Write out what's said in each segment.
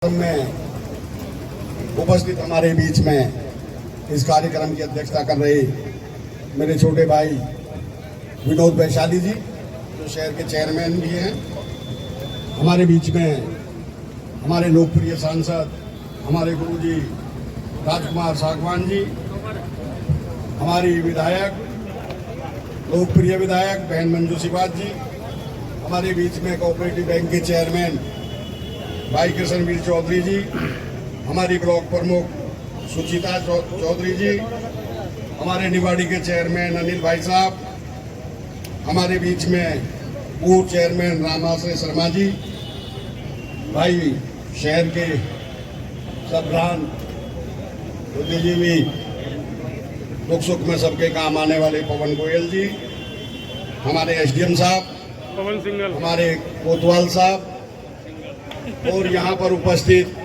समागम में उपस्थित हमारे बीच में इस कार्यक्रम की अध्यक्षता कर रहे मेरे छोटे भाई विनोद वैशाली जी, जो शहर के चेयरमैन भी हैं। हमारे बीच में हमारे लोकप्रिय सांसद हमारे गुरुजी राजकुमार सागवान जी, हमारी विधायक लोकप्रिय विधायक बहन मंजू सिवाज जी, हमारे बीच में कोऑपरेटिव बैंक के चेयरमैन भाई कृष्णवीर चौधरी जी, हमारी ब्लॉक प्रमुख सुचिता चौधरी जी, हमारे निवाड़ी के चेयरमैन अनिल भाई साहब, हमारे बीच में पूर्व चेयरमैन रामाश्रय शर्मा जी, भाई शहर के सबरान बुद्धिजीवी दुख सुख में सबके काम आने वाले पवन गोयल जी, हमारे एसडीएम साहब पवन सिंगल, हमारे कोतवाल साहब और यहाँ पर उपस्थित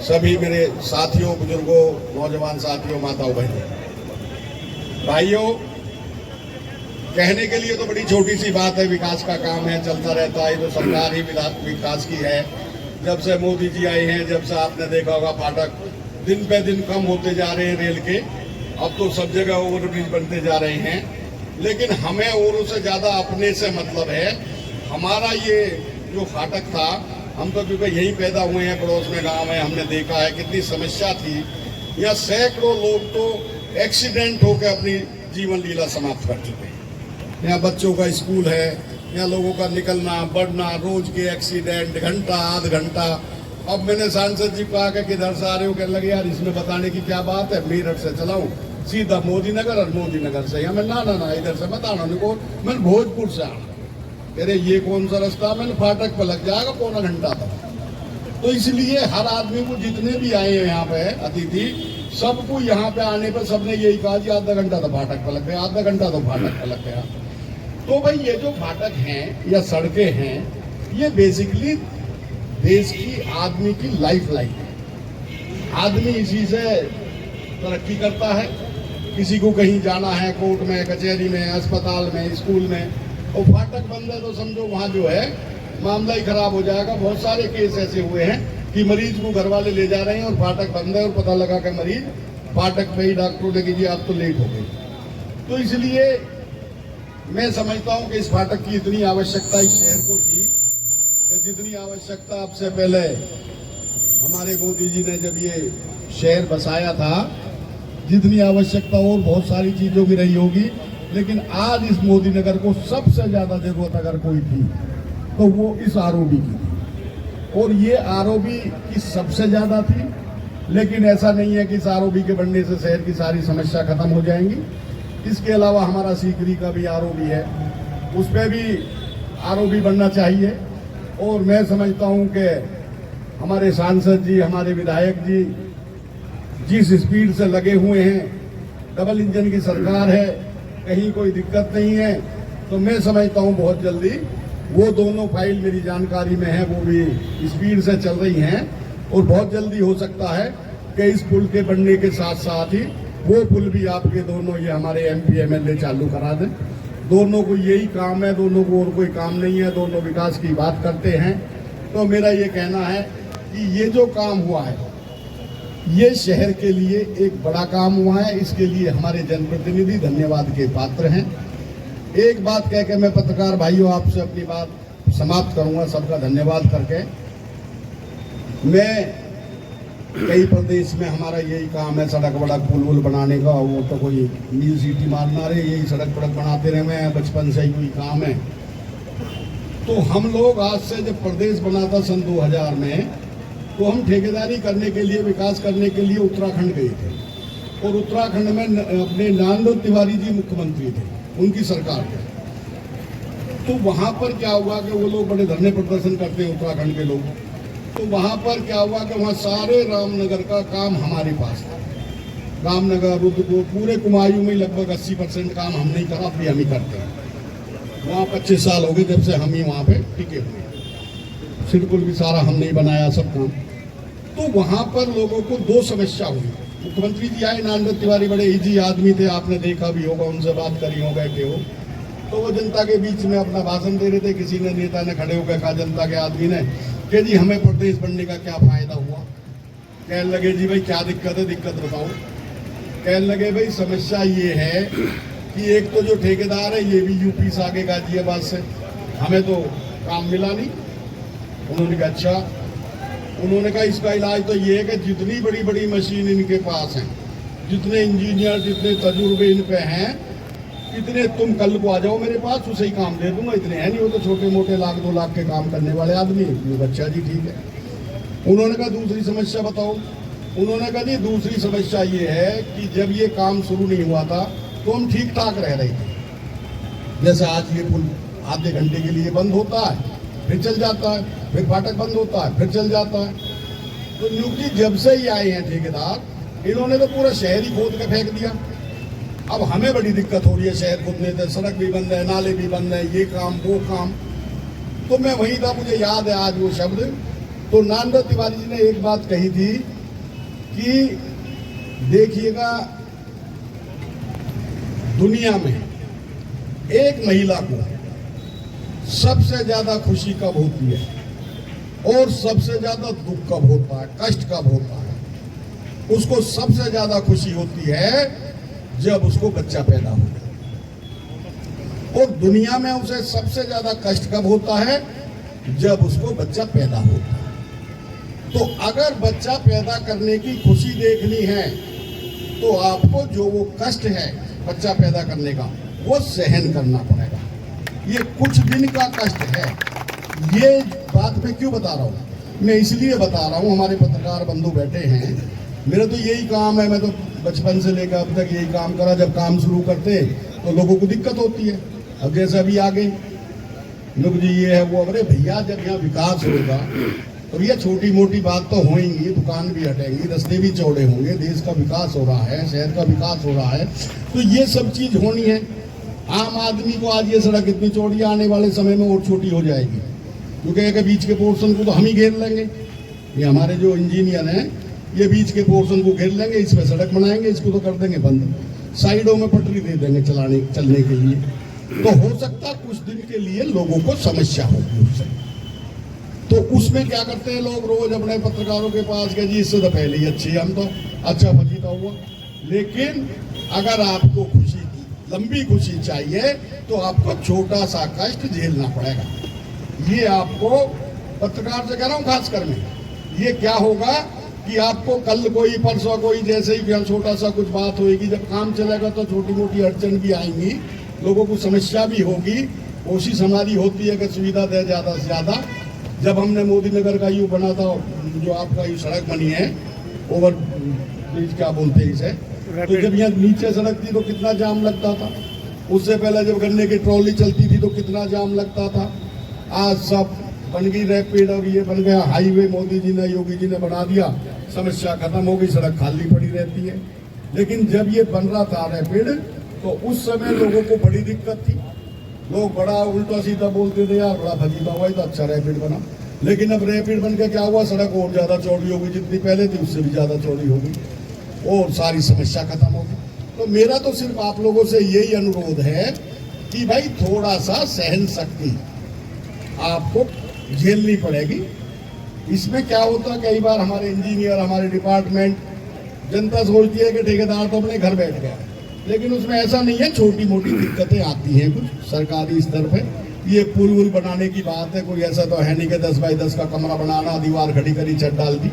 सभी मेरे साथियों, बुजुर्गों, नौजवान साथियों, माताओं, भाइयों, कहने के लिए तो बड़ी छोटी सी बात है, विकास का काम है, चलता रहता है। तो सरकार ही विकास की है। जब से मोदी जी आए हैं, जब से आपने देखा होगा फाटक दिन पे दिन कम होते जा रहे हैं रेल के, अब तो सब जगह ओवरब्रिज बनते जा रहे हैं। लेकिन हमें औरों से ज्यादा अपने से मतलब है। हमारा ये जो फाटक था, हम तो क्योंकि यहीं पैदा हुए हैं, पड़ोस में गांव है, हमने देखा है कितनी समस्या थी। यहाँ सैकड़ों लोग तो एक्सीडेंट होकर अपनी जीवन लीला समाप्त कर चुके हैं। यहाँ बच्चों का स्कूल है, यहाँ लोगों का निकलना बढ़ना, रोज के एक्सीडेंट, घंटा आध घंटा। अब मैंने सांसद जी को आकर किधर से आ रहे हो, कहने लगे यार इसमें बताने की क्या बात है, मेरठ से चलाऊं सीधा मोदी नगर और मोदी नगर से हमें ना इधर से मत आना। मैंने भोजपुर से आना, कह रहे ये कौन सा रास्ता, मैंने फाटक पर लग जाएगा पौना घंटा तक। तो इसलिए हर आदमी को, जितने भी आए हैं यहाँ पे अतिथि, सबको यहाँ पे आने पर सबने यही कहा कि आधा घंटा तो फाटक पर लग गया, आधा घंटा तो फाटक पर लग गया। तो भाई ये जो फाटक हैं या सड़कें हैं, ये बेसिकली देश की आदमी की लाइफ लाइन है। आदमी इसी से तरक्की करता है। किसी को कहीं जाना है, कोर्ट में, कचहरी में, अस्पताल में, स्कूल में, और फाटक बंद है तो समझो वहाँ जो है मामला ही खराब हो जाएगा। बहुत सारे केस ऐसे हुए हैं कि मरीज को घर वाले ले जा रहे हैं और फाटक बंद है और पता लगा कि मरीज फाटक पे ही डॉक्टरों ने कीजिए आप तो लेट हो गई। तो इसलिए मैं समझता हूँ कि इस फाटक की इतनी आवश्यकता इस शहर को थी कि जितनी आवश्यकता अब से पहले हमारे मोदी जी ने जब ये शहर बसाया था, जितनी आवश्यकता और बहुत सारी चीजों की रही होगी, लेकिन आज इस मोदी नगर को सबसे ज्यादा जरूरत अगर कोई थी तो वो इस आरओबी की थी। और ये आरओबी की सबसे ज्यादा थी। लेकिन ऐसा नहीं है कि इस आरओबी के बनने से शहर की सारी समस्या खत्म हो जाएंगी। इसके अलावा हमारा सीकरी का भी आरओबी है, उस पर भी आरओबी बनना चाहिए। और मैं समझता हूं कि हमारे सांसद जी, हमारे विधायक जी जिस स्पीड से लगे हुए हैं, डबल इंजन की सरकार है, कहीं कोई दिक्कत नहीं है। तो मैं समझता हूं बहुत जल्दी वो दोनों फाइल मेरी जानकारी में है, वो भी स्पीड से चल रही हैं। और बहुत जल्दी हो सकता है कि इस पुल के बनने के साथ साथ ही वो पुल भी आपके दोनों ये हमारे एमपी एमएलए चालू करा दें। दोनों को यही काम है, दोनों को और कोई काम नहीं है, दोनों विकास की बात करते हैं। तो मेरा ये कहना है कि ये जो काम हुआ है, ये शहर के लिए एक बड़ा काम हुआ है। इसके लिए हमारे जनप्रतिनिधि धन्यवाद के पात्र हैं। एक बात कह के मैं पत्रकार भाइयों आपसे अपनी बात समाप्त करूंगा, सबका धन्यवाद करके। मैं कई प्रदेश में हमारा यही काम है, सड़क वड़क पुल वुल बनाने का। वो तो कोई मील सीटी मारना रहे, यही सड़क वड़क बनाते रहे, मैं बचपन से ही कोई काम है। तो हम लोग आज से जब प्रदेश बना था सन 2000 में, तो हम ठेकेदारी करने के लिए, विकास करने के लिए उत्तराखंड गए थे। और उत्तराखंड में अपने नरेंद्र तिवारी जी मुख्यमंत्री थे, उनकी सरकार थे। तो वहां पर क्या हुआ कि वो लोग बड़े धरने प्रदर्शन करते हैं उत्तराखंड के लोग। तो वहां पर क्या हुआ कि वहां सारे रामनगर का काम हमारे पास था। रामनगर, रुद्रपुर, पूरे कुमायूं में लगभग 80% काम हम नहीं करा, अभी हम ही करते हैं। वहाँ 25 साल हो गए जब से हम ही वहाँ पे टिके हुए। सिडकुल भी सारा हम नहीं बनाया, सब काम। तो वहां पर लोगों को दो समस्या हुई। मुख्यमंत्री जी आए, नरेंद्र तिवारी बड़े इजी आदमी थे, आपने देखा भी होगा, उनसे बात करी हो, बैठे हो। तो वो जनता के बीच में अपना भाषण दे रहे थे। किसी ने, नेता ने खड़े होकर कहा जनता के आदमी ने कि जी हमें प्रदेश बनने का क्या फायदा हुआ। कहने लगे जी भाई क्या दिक्कत है, दिक्कत बताओ। कहने लगे भाई समस्या ये है कि एक तो जो ठेकेदार है ये भी यूपी से आगे गाजियाबाद से, हमें तो काम मिला नहीं। उन्होंने कहा अच्छा। उन्होंने कहा इसका इलाज तो ये है कि जितनी बड़ी बड़ी मशीन इनके पास हैं, जितने इंजीनियर, जितने तजुर्बे इन पे हैं, इतने तुम कल को आ जाओ मेरे पास, उसे ही काम दे दूंगा। इतने हैं नहीं, वो तो छोटे मोटे 1-2 लाख के काम करने वाले आदमी। अच्छा जी ठीक है। उन्होंने कहा दूसरी समस्या बताओ। उन्होंने कहा जी दूसरी समस्या ये है कि जब ये काम शुरू नहीं हुआ था तो हम ठीक ठाक रह रहे थे। जैसे आज ये पुल आधे घंटे के लिए बंद होता है, फिर चल जाता है, फिर फाटक बंद होता है, फिर चल जाता है। तो न्यूकी जब से ही आए हैं ठेकेदार, इन्होंने तो पूरा शहर ही खोद के फेंक दिया। अब हमें बड़ी दिक्कत हो रही है शहर खोदने से, सड़क भी बंद है, नाले भी बंद है, ये काम वो काम। तो मैं वहीं था, मुझे याद है आज वो शब्द। तो नानदत्त तिवारी जी ने एक बात कही थी कि देखिएगा दुनिया में एक महिला को सबसे ज्यादा खुशी कब होती है और सबसे ज्यादा दुख कब होता है, कष्ट कब होता है। उसको सबसे ज्यादा खुशी होती है जब उसको बच्चा पैदा हो, और दुनिया में उसे सबसे ज्यादा कष्ट कब होता है, जब उसको बच्चा पैदा होता है। तो अगर बच्चा पैदा करने की खुशी देखनी है तो आपको जो वो कष्ट है बच्चा पैदा करने का वो सहन करना पड़ेगा। ये कुछ दिन का कष्ट है। ये बात मैं क्यों बता रहा हूँ, मैं इसलिए बता रहा हूँ, हमारे पत्रकार बंधु बैठे हैं, मेरा तो यही काम है, मैं तो बचपन से लेकर अब तक यही काम करा। जब काम शुरू करते तो लोगों को दिक्कत होती है। अब जैसे अभी आगे लोग जी ये है वो, अरे भैया जब यहाँ विकास होगा तो भैया छोटी मोटी बात तो होएंगी, दुकान भी हटेंगी, रास्ते भी चौड़े होंगे, देश का विकास हो रहा है, शहर का विकास हो रहा है, तो ये सब चीज होनी है। आम आदमी को आज ये सड़क इतनी चौड़ी, आने वाले समय में और छोटी हो जाएगी, क्योंकि बीच के पोर्शन को तो हम ही घेर लेंगे। ये हमारे जो इंजीनियर हैं ये बीच के पोर्शन को घेर लेंगे, इस पर सड़क बनाएंगे, इसको तो कर देंगे बंद, साइडों में पटरी दे देंगे चलने के लिए। तो हो सकता कुछ दिन के लिए लोगों को समस्या होगी उससे। तो उसमें क्या करते हैं लोग, रोज अपने पत्रकारों के पास गए जी इससे तो पहले ही अच्छी, हम तो अच्छा फजीता हुआ। लेकिन अगर आपको खुशी, लंबी खुशी चाहिए तो आपको छोटा सा कष्ट झेलना पड़ेगा। ये आपको पत्रकार से कह रहा हूँ खासकर में, ये क्या होगा कि आपको कल कोई परसों कोई जैसे ही छोटा सा कुछ बात होगी, जब काम चलेगा तो छोटी मोटी अड़चन भी आएंगी, लोगों को समस्या भी होगी। कोशिश हमारी होती है कि सुविधा दे ज़्यादा से ज़्यादा। जब हमने मोदी नगर का यू बना था, जो आपका यू सड़क बनी है, ओवर ब्रिज क्या बोलते हैं इसे, तो जब यहाँ नीचे सड़क थी तो कितना जाम लगता था। उससे पहले जब गन्ने की ट्रॉली चलती थी तो कितना जाम लगता था। आज सब बन गई रैपिड और ये बन गया हाईवे, मोदी जी ने, योगी जी ने बना दिया, समस्या खत्म हो गई, सड़क खाली पड़ी रहती है। लेकिन जब ये बन रहा था रैपिड तो उस समय लोगों को बड़ी दिक्कत थी, लोग बड़ा उल्टा सीधा बोलते थे, यार बड़ा फजीता हुआ तो अच्छा रैपिड बना। लेकिन अब रैपिड बन के क्या हुआ, सड़क और ज्यादा चौड़ी हो गई, जितनी पहले थी उससे भी ज्यादा चौड़ी हो गई और सारी समस्या खत्म हो गई। तो मेरा तो सिर्फ आप लोगों से यही अनुरोध है कि भाई थोड़ा सा सहन शक्ति आपको झेलनी पड़ेगी। इसमें क्या होता है, कई बार हमारे इंजीनियर, हमारे डिपार्टमेंट, जनता सोचती है कि ठेकेदार तो अपने घर बैठ गया, लेकिन उसमें ऐसा नहीं है, छोटी मोटी दिक्कतें आती हैं कुछ सरकारी स्तर पे। ये पुल वुल बनाने की बात है, कोई ऐसा तो है नहीं कि 10 बाई 10 का कमरा बनाना, दीवार खड़ी करी, छत डाल दी,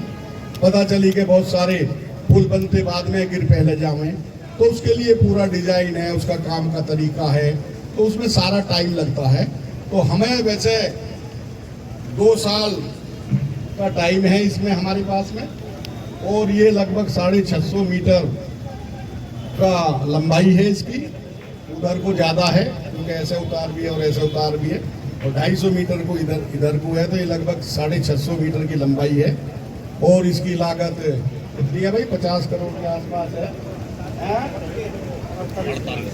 पता चली कि बहुत सारे पुल बनते बाद में गिर पहले जावे, तो उसके लिए पूरा डिजाइन है, उसका काम का तरीका है, तो उसमें सारा टाइम लगता है। तो हमें वैसे 2 साल का टाइम है इसमें हमारे पास में, और ये लगभग 650 मीटर का लंबाई है इसकी। उधर को ज़्यादा है क्योंकि ऐसे उतार भी है और ऐसे उतार भी है, और 250 मीटर को इधर को है, तो ये लगभग 650 मीटर की लंबाई है। और इसकी लागत कितनी है भाई, 50 करोड़ के आसपास है,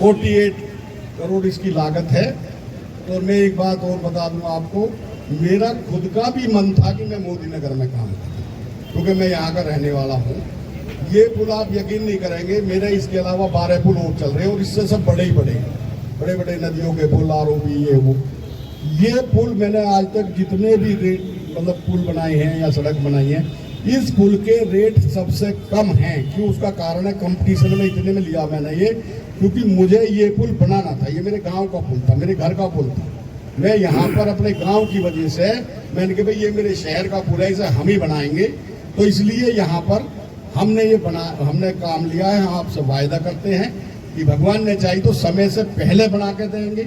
48 करोड़ इसकी लागत है। तो मैं एक बात और बता दूं आपको, मेरा खुद का भी मन था कि मैं मोदी नगर में काम करूं, क्योंकि मैं यहाँ का रहने वाला हूँ। ये पुल आप यकीन नहीं करेंगे, मेरे इसके अलावा 12 पुल और चल रहे हैं, और इससे सब बड़े ही बड़े नदियों के पुल, ROB, ये वो। ये पुल मैंने आज तक जितने भी मतलब पुल बनाए हैं या सड़क बनाई है, इस पुल के रेट सबसे कम हैं। क्यों? उसका कारण है कंपटीशन में इतने में लिया मैंने ये, क्योंकि मुझे ये पुल बनाना था। ये मेरे गांव का पुल था, मेरे घर का पुल था। मैं यहाँ पर अपने गांव की वजह से मैंने कहा भाई ये मेरे शहर का पुल है, इसे हम ही बनाएंगे। तो इसलिए यहाँ पर हमने काम लिया है। आपसे वायदा करते हैं कि भगवान ने चाही तो समय से पहले बना के देंगे,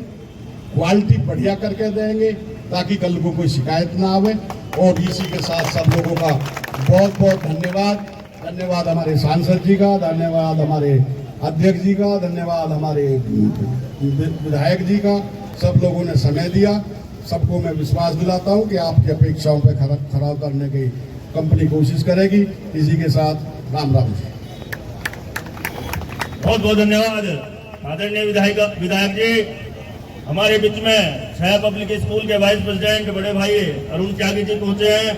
क्वालिटी बढ़िया करके देंगे, ताकि कल को कोई शिकायत ना आवे। और इसी के साथ सब लोगों का बहुत बहुत धन्यवाद। धन्यवाद हमारे सांसद जी का, धन्यवाद हमारे अध्यक्ष जी का, धन्यवाद हमारे विधायक जी का। सब लोगों ने समय दिया। सबको मैं विश्वास दिलाता हूं कि आपकी अपेक्षाओं पर खरा उतरने की कंपनी कोशिश करेगी। इसी के साथ राम राम जी। बहुत बहुत धन्यवाद आदरणीय विधायक जी। हमारे बीच में छह पब्लिक स्कूल के वाइस प्रेसिडेंट बड़े भाई अरुण त्यागी जी पहुंचे हैं।